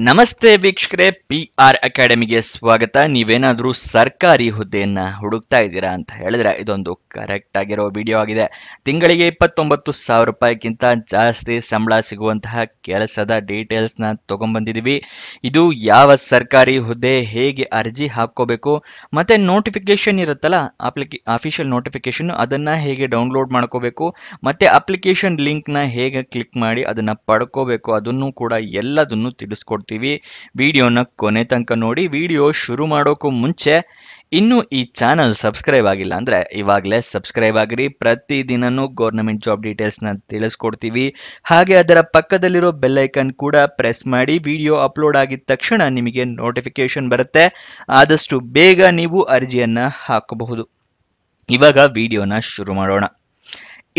ನಮಸ್ತೆ ವೀಕ್ಷಕರೇ, PR ಅಕಾಡೆಮಿಗೆ ಸ್ವಾಗತ. ನೀವೇನಾದ್ರೂ ಸರ್ಕಾರಿ ಹುದ್ದೆಯನ್ನ ಹುಡುಕ್ತಾ ಇದ್ದೀರಾ ಅಂತ ಹೇಳಿದ್ರೆ ಇದೊಂದು ಕರೆಕ್ಟ್ ಆಗಿರೋ ವಿಡಿಯೋ ಆಗಿದೆ. ತಿಂಗಳಿಗೆ 29,000 ರೂಪಾಯಿಗಿಂತ ಜಾಸ್ತಿ ಸಂಬಳ ಸಿಗುವಂತಹ ಕೆಲಸದ ಡೀಟೇಲ್ಸ್ ನ ತಗೊಂಡ್ಬಂದಿದೀವಿ. ಇದು ಯಾವ ಸರ್ಕಾರಿ ಹುದ್ದೆ, ಹೇಗೆ ಅರ್ಜಿ ಹಾಕೋಬೇಕು, ಮತ್ತೆ ನೋಟಿಫಿಕೇಶನ್ ಇರುತ್ತಲ್ಲ ಅಫಿಷಿಯಲ್ ನೋಟಿಫಿಕೇಶನ್, ಅದನ್ನ ಹೇಗೆ ಡೌನ್ಲೋಡ್ ಮಾಡ್ಕೋಬೇಕು, ಮತ್ತೆ ಅಪ್ಲಿಕೇಶನ್ ಲಿಂಕ್ ನ ಹೇಗೆ ಕ್ಲಿಕ್ ಮಾಡಿ ಅದನ್ನ ಪಡ್ಕೋಬೇಕು, ಅದನ್ನು ಕೂಡ ಎಲ್ಲದನ್ನು ತಿಳಿಸ್ಕೊಡ್ತೀವಿ. ವಿಡಿಯೋನ ಕೊನೆ ತನಕ ನೋಡಿ. ವಿಡಿಯೋ ಶುರು ಮಾಡೋಕ್ಕೂ ಮುಂಚೆ ಇನ್ನು ಈ ಚಾನಲ್ ಸಬ್ಸ್ಕ್ರೈಬ್ ಆಗಿಲ್ಲ ಅಂದ್ರೆ ಇವಾಗಲೇ ಸಬ್ಸ್ಕ್ರೈಬ್ ಆಗಿರಿ. ಪ್ರತಿದಿನನೂ ಗೌರ್ಮೆಂಟ್ ಜಾಬ್ ಡೀಟೇಲ್ಸ್ ನ ತಿಳಿಸ್ಕೊಡ್ತೀವಿ. ಹಾಗೆ ಅದರ ಪಕ್ಕದಲ್ಲಿರೋ ಬೆಲ್ ಐಕನ್ ಕೂಡ ಪ್ರೆಸ್ ಮಾಡಿ. ವಿಡಿಯೋ ಅಪ್ಲೋಡ್ ಆಗಿದ ತಕ್ಷಣ ನಿಮಗೆ ನೋಟಿಫಿಕೇಶನ್ ಬರುತ್ತೆ. ಆದಷ್ಟು ಬೇಗ ನೀವು ಅರ್ಜಿಯನ್ನ ಹಾಕಬಹುದು. ಇವಾಗ ವಿಡಿಯೋನ ಶುರು ಮಾಡೋಣ.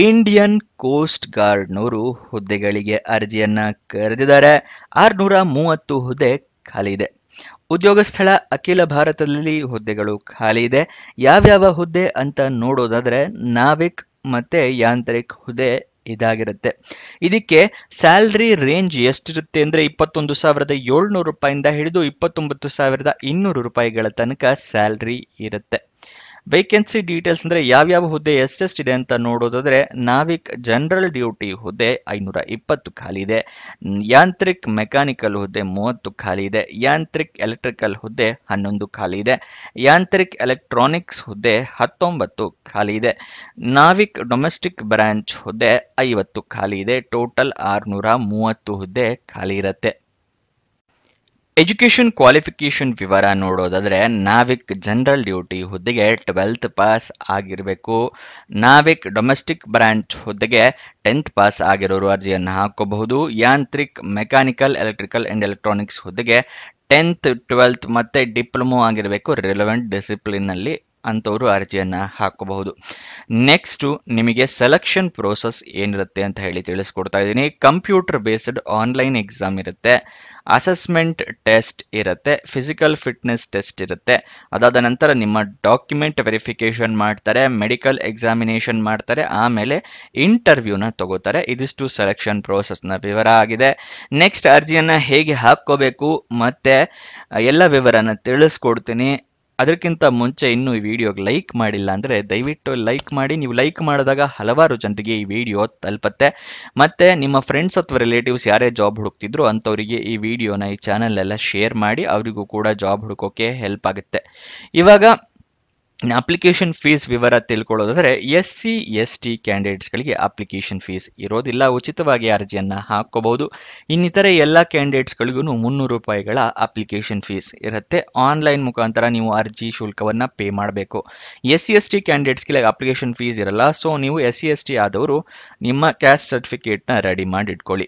ಇಂಡಿಯನ್ ಕೋಸ್ಟ್ ಗಾರ್ಡ್ನವರು ಹುದ್ದೆಗಳಿಗೆ ಅರ್ಜಿಯನ್ನ ಕರೆದಿದ್ದಾರೆ. 630 ಹುದ್ದೆ ಖಾಲಿ ಇದೆ. ಉದ್ಯೋಗ ಸ್ಥಳ ಅಖಿಲ ಭಾರತದಲ್ಲಿ ಹುದ್ದೆಗಳು ಖಾಲಿ ಇದೆ. ಯಾವ್ಯಾವ ಹುದ್ದೆ ಅಂತ ನೋಡೋದಾದ್ರೆ ನಾವಿಕ್ ಮತ್ತೆ ಯಾಂತ್ರಿಕ್ ಹುದ್ದೆ ಇದಾಗಿರುತ್ತೆ. ಇದಕ್ಕೆ ಸ್ಯಾಲ್ರಿ ರೇಂಜ್ ಎಷ್ಟಿರುತ್ತೆ ಅಂದ್ರೆ 21,700 ರೂಪಾಯಿಂದ ಹಿಡಿದು 29,200 ರೂಪಾಯಿಗಳ ತನಕ ಸ್ಯಾಲ್ರಿ ಇರುತ್ತೆ. ವೇಕೆನ್ಸಿ ಡೀಟೇಲ್ಸ್ ಅಂದ್ರೆ ಯಾವ್ಯಾವ ಹುದ್ದೆ ಎಷ್ಟೆಷ್ಟಿದೆ ಅಂತ ನೋಡೋದಾದ್ರೆ ನಾವಿಕ್ ಜನರಲ್ ಡ್ಯೂಟಿ ಹುದ್ದೆ 520 ಖಾಲಿ ಇದೆ. ಯಾಂತ್ರಿಕ್ ಮೆಕ್ಯಾನಿಕಲ್ ಹುದ್ದೆ 30 ಖಾಲಿ ಇದೆ. ಯಾಂತ್ರಿಕ್ ಎಲೆಕ್ಟ್ರಿಕಲ್ ಹುದ್ದೆ 11 ಖಾಲಿ ಇದೆ. ಯಾಂತ್ರಿಕ್ ಎಲೆಕ್ಟ್ರಾನಿಕ್ಸ್ ಹುದ್ದೆ 19 ಖಾಲಿ ಇದೆ. ನಾವಿಕ್ ಡೊಮೆಸ್ಟಿಕ್ ಬ್ರಾಂಚ್ ಹುದ್ದೆ 50 ಖಾಲಿ ಇದೆ. ಟೋಟಲ್ 630 ಹುದ್ದೆ ಖಾಲಿ ಇರುತ್ತೆ. ಎಜುಕೇಶನ್ ಕ್ವಾಲಿಫಿಕೇಶನ್ ವಿವರ ನೋಡೋದಾದ್ರೆ ನಾವಿಕ್ ಜನರಲ್ ಡ್ಯೂಟಿ ಹುದ್ದೆಗೆ 12th ಪಾಸ್ ಆಗಿರಬೇಕು. ನಾವಿಕ್ ಡೊಮೆಸ್ಟಿಕ್ ಬ್ರಾಂಚ್ ಹುದ್ದೆಗೆ 10th ಪಾಸ್ ಆಗಿರೋರು ಅರ್ಜಿಯನ್ನು ಹಾಕೋಬಹುದು. ಯಾಂತ್ರಿಕ್ ಮೆಕ್ಯಾನಿಕಲ್ ಎಲೆಕ್ಟ್ರಿಕಲ್ ಅಂಡ್ ಎಲೆಕ್ಟ್ರಾನಿಕ್ಸ್ ಹುದ್ದೆಗೆ 10th 12th ಮತ್ತೆ ಡಿಪ್ಲೊಮೊ ಆಗಿರಬೇಕು ರಿಲೆವೆಂಟ್ ಡಿಸಿಪ್ಲಿನ್ ನಲ್ಲಿ ಅಂತವರು ಅರ್ಜಿಯನ್ನ ಹಾಕಬಹುದು. ನೆಕ್ಸ್ಟ್ ನಿಮಗೆ ಸೆಲೆಕ್ಷನ್ ಪ್ರೋಸೆಸ್ ಏನಿರುತ್ತೆ ಅಂತ ಹೇಳಿ ತಿಳಿಸ್ಕೊಡ್ತಾ ಇದ್ದೀನಿ. ಕಂಪ್ಯೂಟರ್ ಬೇಸ್ಡ್ ಆನ್ಲೈನ್ ಎಕ್ಸಾಮ್ ಇರುತ್ತೆ, ಅಸೆಸ್ಮೆಂಟ್ ಟೆಸ್ಟ್ ಇರುತ್ತೆ, ಫಿಸಿಕಲ್ ಫಿಟ್ನೆಸ್ ಟೆಸ್ಟ್ ಇರುತ್ತೆ. ಅದಾದ ನಂತರ ನಿಮ್ಮ ಡಾಕ್ಯುಮೆಂಟ್ ವೆರಿಫಿಕೇಶನ್ ಮಾಡ್ತಾರೆ, ಮೆಡಿಕಲ್ ಎಕ್ಸಾಮಿನೇಷನ್ ಮಾಡ್ತಾರೆ, ಆಮೇಲೆ ಇಂಟರ್ವ್ಯೂನ ತಗೋತಾರೆ. ಇದಿಷ್ಟು ಸೆಲೆಕ್ಷನ್ ಪ್ರೋಸೆಸ್ನ ವಿವರ ಆಗಿದೆ. ನೆಕ್ಸ್ಟ್ ಅರ್ಜಿಯನ್ನ ಹೇಗೆ ಹಾಕೋಬೇಕು ಮತ್ತೆ ಎಲ್ಲ ವಿವರನ ತಿಳಿಸ್ಕೊಡ್ತೀನಿ. ಅದಕ್ಕಿಂತ ಮುಂಚೆ ಇನ್ನೂ ಈ ವಿಡಿಯೋಗೆ ಲೈಕ್ ಮಾಡಿಲ್ಲ ಅಂದರೆ ದಯವಿಟ್ಟು ಲೈಕ್ ಮಾಡಿ. ನೀವು ಲೈಕ್ ಮಾಡಿದಾಗ ಹಲವಾರು ಜನರಿಗೆ ಈ ವಿಡಿಯೋ ತಲುಪತ್ತೆ. ಮತ್ತೆ ನಿಮ್ಮ ಫ್ರೆಂಡ್ಸ್ ಅಥವಾ ರಿಲೇಟಿವ್ಸ್ ಯಾರೇ ಜಾಬ್ ಹುಡುಕ್ತಿದ್ರು ಅಂಥವರಿಗೆ ಈ ವಿಡಿಯೋನ ಈ ಚಾನಲ್ ಎಲ್ಲ ಶೇರ್ ಮಾಡಿ, ಅವರಿಗೂ ಕೂಡ ಜಾಬ್ ಹುಡುಕೋಕೆ ಹೆಲ್ಪ್ ಆಗುತ್ತೆ. ಇವಾಗ ಅಪ್ಲಿಕೇಶನ್ ಫೀಸ್ ವಿವರ ತಿಳ್ಕೊಳ್ಳೋದಾದ್ರೆ SC/ST ಕ್ಯಾಂಡಿಡೇಟ್ಸ್ಗಳಿಗೆ ಅಪ್ಲಿಕೇಶನ್ ಫೀಸ್ ಇರೋದಿಲ್ಲ, ಉಚಿತವಾಗಿ ಅರ್ಜಿಯನ್ನ ಹಾಕೋಬಹುದು. ಇನ್ನಿತರೆ ಎಲ್ಲ ಕ್ಯಾಂಡಿಡೇಟ್ಸ್ಗಳಿಗೂ 300 ರೂಪಾಯಿಗಳ ಅಪ್ಲಿಕೇಶನ್ ಫೀಸ್ ಇರುತ್ತೆ. ಆನ್ಲೈನ್ ಮುಖಾಂತರ ನೀವು ಅರ್ಜಿ ಶುಲ್ಕವನ್ನ ಪೇ ಮಾಡಬೇಕು. SC/ST ಕ್ಯಾಂಡಿಡೇಟ್ಸ್ಗೆ ಅಪ್ಲಿಕೇಶನ್ ಫೀಸ್ ಇರಲ್ಲ. ಸೊ ನೀವು SC/ST ಆದವರು ನಿಮ್ಮ ಕ್ಯಾಸ್ಟ್ ಸರ್ಟಿಫಿಕೇಟ್ನ ರೆಡಿ ಮಾಡಿ ಇಟ್ಕೊಳ್ಳಿ.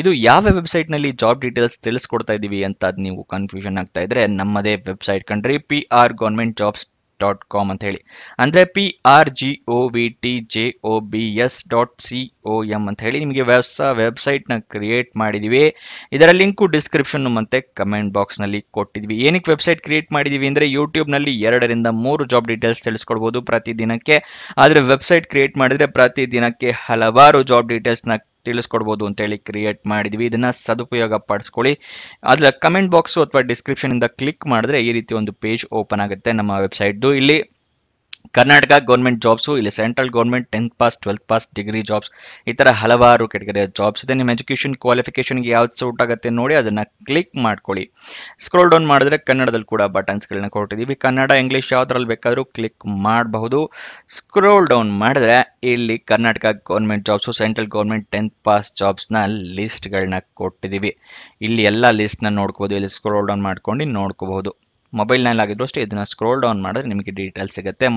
ಇದು ಯಾವ ವೆಬ್ಸೈಟ್ನಲ್ಲಿ ಜಾಬ್ ಡೀಟೇಲ್ಸ್ ತಿಳಿಸ್ಕೊಡ್ತಾ ಇದ್ದೀವಿ ಅಂತ ನೀವು ಕನ್ಫ್ಯೂಷನ್ ಆಗ್ತಾ ಇದ್ರೆ ನಮ್ಮದೇ ವೆಬ್ಸೈಟ್ ಕಂಡ್ರಿ, PRGovernmentJobs.com ಅಂತ ಹೇಳಿ. ಅಂದ್ರೆ PRGOVTJOBS.com ಅಂತ ಹೇಳಿ ನಿಮಗೆ ಹೊಸ ವೆಬ್ಸೈಟ್ ನ ಕ್ರಿಯೇಟ್ ಮಾಡಿದೀವಿ. ಇದರ ಲಿಂಕು ಡಿಸ್ಕ್ರಿಪ್ಷನ್ ಮತ್ತೆ ಕಮೆಂಟ್ ಬಾಕ್ಸ್ ನಲ್ಲಿ ಕೊಟ್ಟಿದ್ವಿ. ಏನಕ್ಕೆ ವೆಬ್ಸೈಟ್ ಕ್ರಿಯೇಟ್ ಮಾಡಿದೀವಿ ಅಂದ್ರೆ ಯೂಟ್ಯೂಬ್ ನಲ್ಲಿ 2 ರಿಂದ 3 ಜಾಬ್ ಡೀಟೇಲ್ಸ್ ತಿಳಿಸ್ಕೊಡ್ಬೋದು ಪ್ರತಿದಿನಕ್ಕೆ. ಆದ್ರೆ ವೆಬ್ಸೈಟ್ ಕ್ರಿಯೇಟ್ ಮಾಡಿದ್ರೆ ಪ್ರತಿದಿನಕ್ಕೆ ಹಲವಾರು ಜಾಬ್ ಡೀಟೇಲ್ಸ್ ನ ತಿಳಿಸ್ಕೊಡ್ಬೋದು ಅಂತೇಳಿ ಕ್ರಿಯೇಟ್ ಮಾಡಿದ್ವಿ. ಇದನ್ನ ಸದುಪಯೋಗ ಪಡಿಸ್ಕೊಳ್ಳಿ. ಅದರ ಕಮೆಂಟ್ ಬಾಕ್ಸ್ ಅಥವಾ ಡಿಸ್ಕ್ರಿಪ್ಷನ್ ಇಂದ ಕ್ಲಿಕ್ ಮಾಡಿದ್ರೆ ಈ ರೀತಿ ಒಂದು ಪೇಜ್ ಓಪನ್ ಆಗುತ್ತೆ ನಮ್ಮ ವೆಬ್ಸೈಟ್. ಇಲ್ಲಿ ಕರ್ನಾಟಕ ಗೌರ್ಮೆಂಟ್ ಜಾಬ್ಸು, ಇಲ್ಲಿ central government 10th pass 12th pass degree jobs, ಈ ತರ ಹಲವಾರು ಕೆಟಗರಿಯ ಜಾಬ್ಸ್ ಇದೆ. ನಿಮ್ಮ ಎಜುಕೇಶನ್ ಕ್ವಾಲಿಫಿಕೇಶನ್ಗೆ ಯಾವ್ದು ಸೂಟ್ ಆಗುತ್ತೆ ನೋಡಿ ಅದನ್ನ ಕ್ಲಿಕ್ ಮಾಡ್ಕೊಳ್ಳಿ. ಸ್ಕ್ರೋಲ್ ಡೌನ್ ಮಾಡಿದ್ರೆ ಕನ್ನಡದಲ್ಲಿ ಕೂಡ ಬಟನ್ಸ್ಗಳನ್ನ ಕೊಟ್ಟಿದ್ದೀವಿ. ಕನ್ನಡ ಇಂಗ್ಲಿಷ್ ಯಾವ್ದ್ರಲ್ಲಿ ಬೇಕಾದ್ರೂ ಕ್ಲಿಕ್ ಮಾಡಬಹುದು. ಸ್ಕ್ರೋಲ್ ಡೌನ್ ಮಾಡಿದ್ರೆ ಇಲ್ಲಿ Karnataka government jobs, central government 10th pass ಜಾಬ್ಸ್ನ ಲಿಸ್ಟ್ಗಳನ್ನ ಕೊಟ್ಟಿದ್ದೀವಿ. ಇಲ್ಲಿ ಎಲ್ಲ ಲಿಸ್ಟ್ನ ನೋಡ್ಕೋಬಹುದು. ಇಲ್ಲಿ ಸ್ಕ್ರೋಲ್ ಡೌನ್ ಮಾಡ್ಕೊಂಡು ನೋಡ್ಕೋಬಹುದು. ಮೊಬೈಲ್ನಲ್ಲಿ ಆಗಿದ್ರು ಅಷ್ಟೇ ಇದನ್ನ ಸ್ಕ್ರೋಲ್ ಡೌನ್ ಮಾಡಿದ್ರೆ ನಿಮಗೆ ಡೀಟೇಲ್ಸ್ ಸಿಗುತ್ತೆ.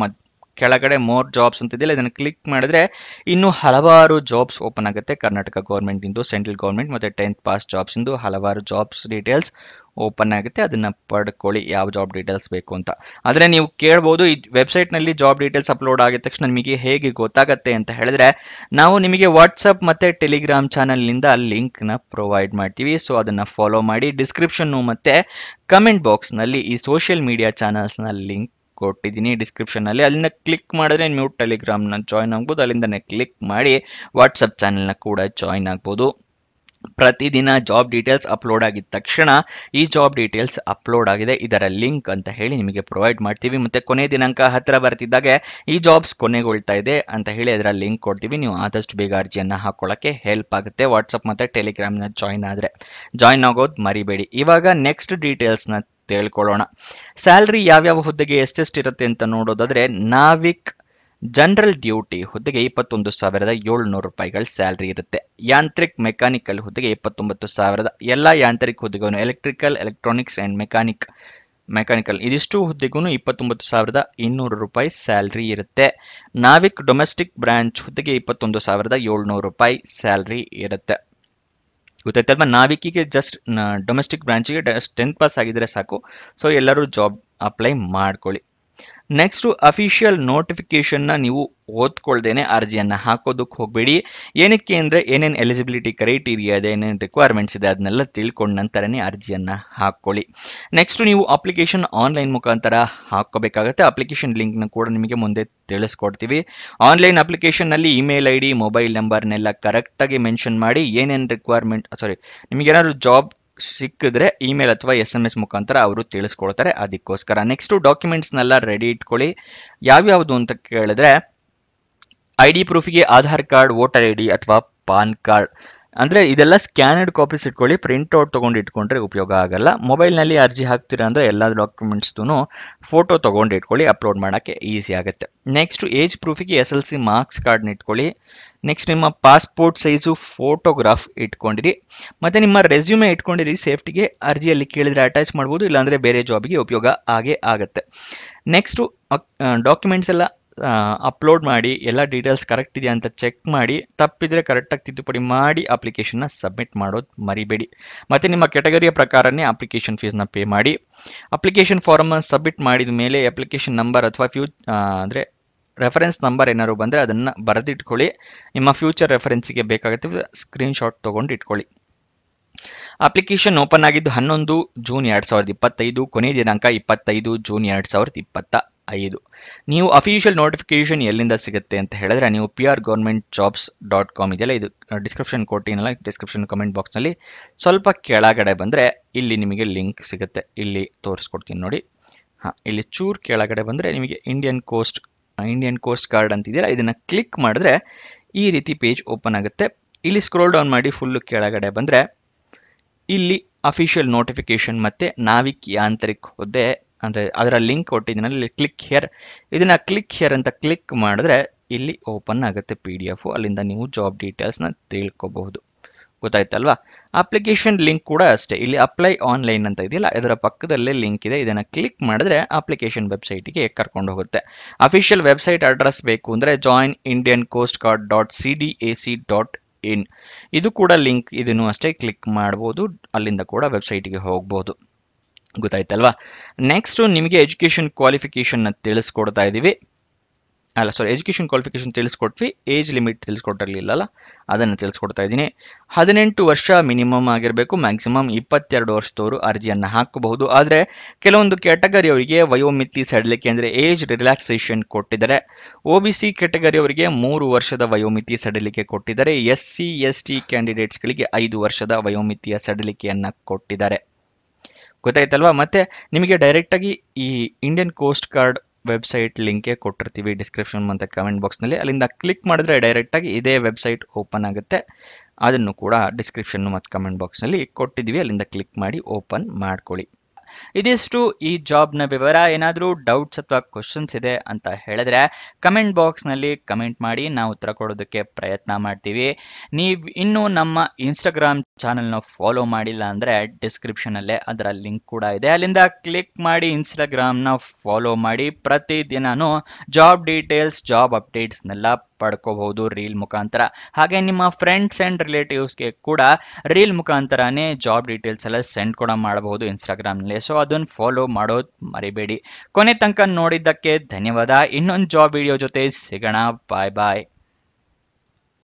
ಕೆಳಗಡೆ ಮೋರ್ ಜಾಬ್ಸ್ ಅಂತಿದೆಯಲ್ಲ ಇದನ್ನು ಕ್ಲಿಕ್ ಮಾಡಿದ್ರೆ ಇನ್ನೂ ಹಲವಾರು ಜಾಬ್ಸ್ ಓಪನ್ ಆಗುತ್ತೆ. ಕರ್ನಾಟಕ ಗೌರ್ಮೆಂಟ್ ಇಂದು, ಸೆಂಟ್ರಲ್ ಗೌರ್ಮೆಂಟ್ ಮತ್ತೆ 10th ಪಾಸ್ ಜಾಬ್ಸ್ ಇಂದು ಹಲವಾರು ಜಾಬ್ಸ್ ಡೀಟೇಲ್ಸ್ ಓಪನ್ ಆಗುತ್ತೆ. ಅದನ್ನ ಪಡ್ಕೊಳ್ಳಿ ಯಾವ ಜಾಬ್ ಡೀಟೇಲ್ಸ್ ಬೇಕು ಅಂತ. ಆದರೆ ನೀವು ಕೇಳ್ಬೋದು ಈ ವೆಬ್ಸೈಟ್ ನಲ್ಲಿ ಜಾಬ್ ಡೀಟೇಲ್ಸ್ ಅಪ್ಲೋಡ್ ಆಗಿದ ತಕ್ಷಣ ನಿಮಗೆ ಹೇಗೆ ಗೊತ್ತಾಗತ್ತೆ ಅಂತ ಹೇಳಿದ್ರೆ ನಾವು ನಿಮಗೆ ವಾಟ್ಸಪ್ ಮತ್ತೆ ಟೆಲಿಗ್ರಾಮ್ ಚಾನಲ್ ನಿಂದ ಲಿಂಕ್ ನ ಪ್ರೊವೈಡ್ ಮಾಡ್ತೀವಿ. ಸೊ ಅದನ್ನ ಫಾಲೋ ಮಾಡಿ. ಡಿಸ್ಕ್ರಿಪ್ಷನ್ ಮತ್ತೆ ಕಮೆಂಟ್ ಬಾಕ್ಸ್ ನಲ್ಲಿ ಈ ಸೋಷಿಯಲ್ ಮೀಡಿಯಾ ಚಾನಲ್ಸ್ ನ ಲಿಂಕ್ ಕೊಟ್ಟಿದ್ದೀನಿ ಡಿಸ್ಕ್ರಿಪ್ಷನ್ ಅಲ್ಲಿ. ಅಲ್ಲಿಂದ ಕ್ಲಿಕ್ ಮಾಡಿದ್ರೆ ನೀವು ಟೆಲಿಗ್ರಾಮ್ ನ ಜಾಯ್ನ್ ಆಗ್ಬೋದು. ಅಲ್ಲಿಂದನೇ ಕ್ಲಿಕ್ ಮಾಡಿ ವಾಟ್ಸಪ್ ಚಾನೆಲ್ ನ ಕೂಡ ಜಾಯ್ನ್ ಆಗ್ಬೋದು. ಪ್ರತಿದಿನ ಜಾಬ್ ಡೀಟೇಲ್ಸ್ ಅಪ್ಲೋಡ್ ಆಗಿದ ತಕ್ಷಣ ಈ ಜಾಬ್ ಡೀಟೇಲ್ಸ್ ಅಪ್ಲೋಡ್ ಆಗಿದೆ, ಇದರ ಲಿಂಕ್ ಅಂತ ಹೇಳಿ ನಿಮಗೆ ಪ್ರೊವೈಡ್ ಮಾಡ್ತೀವಿ. ಮತ್ತೆ ಕೊನೆ ದಿನಾಂಕ ಹತ್ತಿರ ಬರ್ತಿದ್ದಾಗೆ ಈ ಜಾಬ್ಸ್ ಕೊನೆಗೊಳ್ತಾ ಇದೆ ಅಂತ ಹೇಳಿ ಅದರ ಲಿಂಕ್ ಕೊಡ್ತೀವಿ. ನೀವು ಆದಷ್ಟು ಬೇಗ ಅರ್ಜಿಯನ್ನು ಹಾಕೊಳ್ಳೋಕ್ಕೆ ಹೆಲ್ಪ್ ಆಗುತ್ತೆ. ವಾಟ್ಸಪ್ ಮತ್ತು ಟೆಲಿಗ್ರಾಮ್ನ ಜಾಯಿನ್ ಆಗೋದು ಮರಿಬೇಡಿ. ಇವಾಗ ನೆಕ್ಸ್ಟ್ ಡೀಟೇಲ್ಸ್ನ ತಿಳ್ಕೊಳ್ಳೋಣ. ಸ್ಯಾಲ್ರಿ ಯಾವ್ಯಾವ ಹುದ್ದೆಗೆ ಎಷ್ಟೆಷ್ಟಿರುತ್ತೆ ಅಂತ ನೋಡೋದಾದ್ರೆ, ನಾವಿಕ್ ಜನರಲ್ ಡ್ಯೂಟಿ ಹುದ್ದೆಗೆ 21,700 ರೂಪಾಯಿಗಳ ಸ್ಯಾಲ್ರಿ ಇರುತ್ತೆ. ಯಾಂತ್ರಿಕ್ ಮೆಕ್ಯಾನಿಕಲ್ ಹುದ್ದೆಗೆ 29,000. ಎಲ್ಲ ಯಾಂತ್ರಿಕ ಹುದ್ದೆಗೂ ಎಲೆಕ್ಟ್ರಿಕಲ್, ಎಲೆಕ್ಟ್ರಾನಿಕ್ಸ್ ಅಂಡ್ ಮೆಕ್ಯಾನಿಕಲ್ ಇದಿಷ್ಟು ಹುದ್ದೆಗೂ 29,200 ರೂಪಾಯಿ ಸ್ಯಾಲ್ರಿ ಇರುತ್ತೆ. ನಾವಿಕ್ ಡೊಮೆಸ್ಟಿಕ್ ಬ್ರಾಂಚ್ ಹುದ್ದೆಗೆ 21,700 ರೂಪಾಯಿ ಸ್ಯಾಲ್ರಿ ಇರುತ್ತೆ. ಗೊತ್ತಾಯ್ತಲ್ವಾ? ನಾವಿಕಿಗೆ ಜಸ್ಟ್ ಡೊಮೆಸ್ಟಿಕ್ ಬ್ರಾಂಚಿಗೆ 10th ಪಾಸ್ ಆಗಿದ್ರೆ ಸಾಕು. ಸೊ ಎಲ್ಲರೂ ಜಾಬ್ ಅಪ್ಲೈ ಮಾಡ್ಕೊಳ್ಳಿ. ನೆಕ್ಸ್ಟ್ ಅಫಿಷಿಯಲ್ ನೋಟಿಫಿಕೇಶನ್ನ ನೀವು ಓದ್ಕೊಳ್ದೇನೆ ಅರ್ಜಿಯನ್ನು ಹಾಕೋದಕ್ಕೆ ಹೋಗಬೇಡಿ. ಏನಕ್ಕೆ ಅಂದರೆ ಏನೇನು ಎಲಿಜಿಬಿಲಿಟಿ ಕ್ರೈಟೀರಿಯಾ ಇದೆ, ಏನೇನು ರಿಕ್ವೈರ್ಮೆಂಟ್ಸ್ ಇದೆ ಅದನ್ನೆಲ್ಲ ತಿಳ್ಕೊಂಡ ನಂತರನೇ ಅರ್ಜಿಯನ್ನು ಹಾಕ್ಕೊಳ್ಳಿ. ನೆಕ್ಸ್ಟ್ ನೀವು ಅಪ್ಲಿಕೇಶನ್ ಆನ್ಲೈನ್ ಮುಖಾಂತರ ಹಾಕೋಬೇಕಾಗುತ್ತೆ. ಅಪ್ಲಿಕೇಶನ್ ಲಿಂಕ್ನ ಕೂಡ ನಿಮಗೆ ಮುಂದೆ ತಿಳಿಸ್ಕೊಡ್ತೀವಿ. ಆನ್ಲೈನ್ ಅಪ್ಲಿಕೇಶನ್ನಲ್ಲಿ ಇಮೇಲ್ ID, ಮೊಬೈಲ್ ನಂಬರ್ನೆಲ್ಲ ಕರೆಕ್ಟಾಗಿ ಮೆನ್ಷನ್ ಮಾಡಿ. ಏನೇನು ನಿಮಗೇನಾದ್ರು ಜಾಬ್ ಸಿಕ್ಕಿದ್ರೆ ಇಮೇಲ್ ಅಥವಾ SMS ಮುಖಾಂತರ ಅವರು ತಿಳಿಸ್ಕೊಳ್ತಾರೆ. ಅದಕ್ಕೋಸ್ಕರ ನೆಕ್ಸ್ಟ್ ಡಾಕ್ಯುಮೆಂಟ್ಸ್ನೆಲ್ಲ ರೆಡಿ ಇಟ್ಕೊಳ್ಳಿ. ಯಾವ್ಯಾವುದು ಅಂತ ಕೇಳಿದ್ರೆ, ID ಪ್ರೂಫಿಗೆ ಆಧಾರ್ ಕಾರ್ಡ್, ವೋಟರ್ ID ಅಥವಾ ಪಾನ್ ಕಾರ್ಡ್. ಅಂದರೆ ಇದೆಲ್ಲ ಸ್ಕ್ಯಾನರ್ಡ್ ಕಾಪೀಸ್ ಇಟ್ಕೊಳ್ಳಿ. ಪ್ರಿಂಟ್ಔಟ್ ತೊಗೊಂಡು ಇಟ್ಕೊಂಡ್ರೆ ಉಪಯೋಗ ಆಗಲ್ಲ. ಮೊಬೈಲ್ನಲ್ಲಿ ಅರ್ಜಿ ಹಾಕ್ತೀರಾ ಅಂದರೆ ಎಲ್ಲ ಡಾಕ್ಯುಮೆಂಟ್ಸ್ದು ಫೋಟೋ ತೊಗೊಂಡು ಇಟ್ಕೊಳ್ಳಿ, ಅಪ್ಲೋಡ್ ಮಾಡೋಕ್ಕೆ ಈಸಿ ಆಗುತ್ತೆ. ನೆಕ್ಸ್ಟ್ ಏಜ್ ಪ್ರೂಫಿಗೆ SLC ಮಾರ್ಕ್ಸ್ ಕಾರ್ಡ್ನ ಇಟ್ಕೊಳ್ಳಿ. ನೆಕ್ಸ್ಟ್ ನಿಮ್ಮ ಪಾಸ್ಪೋರ್ಟ್ ಸೈಜು ಫೋಟೋಗ್ರಾಫ್ ಇಟ್ಕೊಂಡಿರಿ. ಮತ್ತು ನಿಮ್ಮ ರೆಸ್ಯೂಮೆ ಇಟ್ಕೊಂಡಿರಿ. ಸೇಫ್ಟಿಗೆ ಅರ್ಜಿಯಲ್ಲಿ ಕೇಳಿದರೆ ಅಟ್ಯಾಚ್ ಮಾಡ್ಬೋದು, ಇಲ್ಲಾಂದರೆ ಬೇರೆ ಜಾಬಿಗೆ ಉಪಯೋಗ ಆಗೇ ಆಗುತ್ತೆ. ನೆಕ್ಸ್ಟು ಡಾಕ್ಯುಮೆಂಟ್ಸ್ ಎಲ್ಲ ಅಪ್ಲೋಡ್ ಮಾಡಿ, ಎಲ್ಲ ಡೀಟೇಲ್ಸ್ ಕರೆಕ್ಟ್ ಇದೆಯಾ ಅಂತ ಚೆಕ್ ಮಾಡಿ, ತಪ್ಪಿದ್ರೆ ಕರೆಕ್ಟಾಗಿ ತಿದ್ದುಪಡಿ ಮಾಡಿ ಅಪ್ಲಿಕೇಶನ್ನ ಸಬ್ಮಿಟ್ ಮಾಡೋದು ಮರಿಬೇಡಿ. ಮತ್ತು ನಿಮ್ಮ ಕೆಟಗರಿಯ ಪ್ರಕಾರನೇ ಅಪ್ಲಿಕೇಶನ್ ಫೀಸ್ನ ಪೇ ಮಾಡಿ. ಅಪ್ಲಿಕೇಶನ್ ಫಾರ್ಮ್ ಸಬ್ಮಿಟ್ ಮಾಡಿದ ಮೇಲೆ ಅಪ್ಲಿಕೇಶನ್ ನಂಬರ್ ಅಥವಾ ಅಂದರೆ ರೆಫರೆನ್ಸ್ ನಂಬರ್ ಏನಾದ್ರು ಬಂದರೆ ಅದನ್ನು ಬರೆದಿಟ್ಕೊಳ್ಳಿ. ನಿಮ್ಮ ಫ್ಯೂಚರ್ ರೆಫರೆನ್ಸಿಗೆ ಬೇಕಾಗುತ್ತೆ, ಸ್ಕ್ರೀನ್ಶಾಟ್ ತೊಗೊಂಡು ಇಟ್ಕೊಳ್ಳಿ. ಅಪ್ಲಿಕೇಶನ್ ಓಪನ್ ಆಗಿದ್ದು 11 ಜೂನ್ 2025. ಕೊನೆಯ ದಿನಾಂಕ 25 ಜೂನ್ 2025. ನೀವು ಅಫಿಷಿಯಲ್ ನೋಟಿಫಿಕೇಶನ್ ಎಲ್ಲಿಂದ ಸಿಗುತ್ತೆ ಅಂತ ಹೇಳಿದ್ರೆ, ನೀವು prgovernmentjobs.com ಇದೆಯಲ್ಲ, ಇದು ಡಿಸ್ಕ್ರಿಪ್ಷನ್ ಕೊಟ್ಟಿನಲ್ಲ, ಡಿಸ್ಕ್ರಿಪ್ಷನ್ ಕಮೆಂಟ್ ಬಾಕ್ಸ್ನಲ್ಲಿ ಸ್ವಲ್ಪ ಕೆಳಗಡೆ ಬಂದರೆ ಇಲ್ಲಿ ನಿಮಗೆ ಲಿಂಕ್ ಸಿಗುತ್ತೆ. ಇಲ್ಲಿ ತೋರಿಸ್ಕೊಡ್ತೀನಿ ನೋಡಿ. ಇಲ್ಲಿ ಚೂರು ಕೆಳಗಡೆ ಬಂದರೆ ನಿಮಗೆ ಇಂಡಿಯನ್ ಕೋಸ್ಟ್ ಗಾರ್ಡ್ ಅಂತಿದೆಯಲ್ಲ, ಇದನ್ನು ಕ್ಲಿಕ್ ಮಾಡಿದ್ರೆ ಈ ರೀತಿ ಪೇಜ್ ಓಪನ್ ಆಗುತ್ತೆ. ಇಲ್ಲಿ ಸ್ಕ್ರೋಲ್ ಡೌನ್ ಮಾಡಿ ಫುಲ್ಲು ಕೆಳಗಡೆ ಬಂದರೆ ಇಲ್ಲಿ ಅಫಿಷಿಯಲ್ ನೋಟಿಫಿಕೇಶನ್ ಮತ್ತು ನಾವಿಕ್ ಯಾಂತ್ರಿಕ್ ಹುದ್ದೆ ಅಂದರೆ ಅದರ ಲಿಂಕ್ ಕೊಟ್ಟಿದ್ದೀನಲ್ಲ, ಕ್ಲಿಕ್ ಹಿಯರ್. ಇದನ್ನು ಕ್ಲಿಕ್ ಹಿಯರ್ ಅಂತ ಕ್ಲಿಕ್ ಮಾಡಿದ್ರೆ ಇಲ್ಲಿ ಓಪನ್ ಆಗುತ್ತೆ PDF. ಅಲ್ಲಿಂದ ನೀವು ಜಾಬ್ ಡೀಟೇಲ್ಸ್ನ ತಿಳ್ಕೊಬಹುದು. ಗೊತ್ತಾಯ್ತಲ್ವಾ? ಅಪ್ಲಿಕೇಶನ್ ಲಿಂಕ್ ಕೂಡ ಅಷ್ಟೇ. ಇಲ್ಲಿ ಅಪ್ಲೈ ಆನ್ಲೈನ್ ಅಂತ ಇದೆಯಲ್ಲ, ಇದರ ಪಕ್ಕದಲ್ಲೇ ಲಿಂಕ್ ಇದೆ. ಇದನ್ನು ಕ್ಲಿಕ್ ಮಾಡಿದ್ರೆ ಅಪ್ಲಿಕೇಶನ್ ವೆಬ್ಸೈಟಿಗೆ ಕರ್ಕೊಂಡು ಹೋಗುತ್ತೆ. ಅಫಿಷಿಯಲ್ ವೆಬ್ಸೈಟ್ ಅಡ್ರೆಸ್ ಬೇಕು ಅಂದರೆ joinindiancoastguard.cdac.in ಇದು ಕೂಡ ಲಿಂಕ್. ಇದನ್ನು ಅಷ್ಟೇ ಕ್ಲಿಕ್ ಮಾಡ್ಬೋದು, ಅಲ್ಲಿಂದ ಕೂಡ ವೆಬ್ಸೈಟಿಗೆ ಹೋಗ್ಬೋದು. ಗೊತ್ತಾಯ್ತಲ್ವಾ? ನೆಕ್ಸ್ಟ್ ನಿಮಗೆ ಎಜುಕೇಷನ್ ಕ್ವಾಲಿಫಿಕೇಷನ್ನ ತಿಳಿಸ್ಕೊಡ್ತಾ ಇದ್ದೀವಿ. ಎಜುಕೇಷನ್ ಕ್ವಾಲಿಫಿಕೇಶನ್ ತಿಳಿಸ್ಕೊಟ್ವಿ, ಏಜ್ ಲಿಮಿಟ್ ತಿಳಿಸ್ಕೊಟ್ಟಿರಲಿಲ್ಲಲ್ಲ, ಅದನ್ನು ತಿಳಿಸ್ಕೊಡ್ತಾ ಇದ್ದೀನಿ. 18 ವರ್ಷ ಮಿನಿಮಮ್ ಆಗಿರಬೇಕು, ಮ್ಯಾಕ್ಸಿಮಮ್ 22 ವರ್ಷದವರು ಅರ್ಜಿಯನ್ನು ಹಾಕಬಹುದು. ಆದರೆ ಕೆಲವೊಂದು ಕ್ಯಾಟಗರಿಯವರಿಗೆ ವಯೋಮಿತಿ ಸಡಿಲಿಕೆ ಅಂದರೆ ಏಜ್ ರಿಲ್ಯಾಕ್ಸೇಷನ್ ಕೊಟ್ಟಿದ್ದಾರೆ. OBC ಕ್ಯಾಟಗರಿಯವರಿಗೆ 3 ವರ್ಷದ ವಯೋಮಿತಿ ಸಡಿಲಿಕೆ ಕೊಟ್ಟಿದ್ದಾರೆ. SC ST ಕ್ಯಾಂಡಿಡೇಟ್ಸ್ಗಳಿಗೆ 5 ವರ್ಷದ ವಯೋಮಿತಿಯ ಸಡಿಲಿಕೆಯನ್ನು ಕೊಟ್ಟಿದ್ದಾರೆ. ಗೊತ್ತಾಯ್ತಲ್ವಾ? ಮತ್ತೆ ನಿಮಗೆ ಡೈರೆಕ್ಟಾಗಿ ಈ ಇಂಡಿಯನ್ ಕೋಸ್ಟ್ ಗಾರ್ಡ್ ವೆಬ್ಸೈಟ್ ಲಿಂಕ್ಗೆ ಕೊಟ್ಟಿರ್ತೀವಿ ಡಿಸ್ಕ್ರಿಪ್ಷನ್ ಮತ್ತು ಕಮೆಂಟ್ ಬಾಕ್ಸ್ನಲ್ಲಿ. ಅಲ್ಲಿಂದ ಕ್ಲಿಕ್ ಮಾಡಿದ್ರೆ ಡೈರೆಕ್ಟಾಗಿ ಇದೇ ವೆಬ್ಸೈಟ್ ಓಪನ್ ಆಗುತ್ತೆ. ಅದನ್ನು ಕೂಡ ಡಿಸ್ಕ್ರಿಪ್ಷನ್ ಮತ್ತು ಕಮೆಂಟ್ ಬಾಕ್ಸ್ನಲ್ಲಿ ಕೊಟ್ಟಿದ್ದೀವಿ, ಅಲ್ಲಿಂದ ಕ್ಲಿಕ್ ಮಾಡಿ ಓಪನ್ ಮಾಡ್ಕೊಳ್ಳಿ. ಇದಿಷ್ಟು ಈ ಜಾಬ್ನ ವಿವರ. ಏನಾದರೂ ಡೌಟ್ಸ್ ಅಥವಾ ಕ್ವಶನ್ಸ್ ಇದೆ ಅಂತ ಹೇಳಿದ್ರೆ ಕಮೆಂಟ್ ಬಾಕ್ಸ್ನಲ್ಲಿ ಕಮೆಂಟ್ ಮಾಡಿ, ನಾವು ಉತ್ತರ ಕೊಡೋದಕ್ಕೆ ಪ್ರಯತ್ನ ಮಾಡ್ತೀವಿ. ನೀವು ಇನ್ನೂ ನಮ್ಮ ಇನ್ಸ್ಟಾಗ್ರಾಮ್ ಚಾನಲ್ನ ಫಾಲೋ ಮಾಡಿಲ್ಲ ಅಂದರೆ ಡಿಸ್ಕ್ರಿಪ್ಷನಲ್ಲೇ ಅದರ ಲಿಂಕ್ ಕೂಡ ಇದೆ, ಅಲ್ಲಿಂದ ಕ್ಲಿಕ್ ಮಾಡಿ ಇನ್ಸ್ಟಾಗ್ರಾಮ್ನ ಫಾಲೋ ಮಾಡಿ. ಪ್ರತಿದಿನನೂ ಜಾಬ್ ಡೀಟೇಲ್ಸ್, ಜಾಬ್ ಅಪ್ಡೇಟ್ಸ್ನೆಲ್ಲ ಪಡ್ಕೋಬಹುದು ರೀಲ್ ಮುಖಾಂತರ. ಹಾಗೆ ನಿಮ್ಮ ಫ್ರೆಂಡ್ಸ್ ಆ್ಯಂಡ್ ರಿಲೇಟಿವ್ಸ್ಗೆ ಕೂಡ ರೀಲ್ ಮುಖಾಂತರನೇ ಜಾಬ್ ಡೀಟೇಲ್ಸ್ ಎಲ್ಲ ಸೆಂಡ್ ಕೂಡ ಮಾಡಬಹುದು ಇನ್ಸ್ಟಾಗ್ರಾಮ್ನಲ್ಲಿ. ಸೊ ಅದನ್ನು ಫಾಲೋ ಮಾಡೋದು ಮರಿಬೇಡಿ. ಕೊನೆ ತನಕ ನೋಡಿದ್ದಕ್ಕೆ ಧನ್ಯವಾದ. ಇನ್ನೊಂದು ಜಾಬ್ ವಿಡಿಯೋ ಜೊತೆ ಸಿಗೋಣ. ಬಾಯ್ ಬಾಯ್.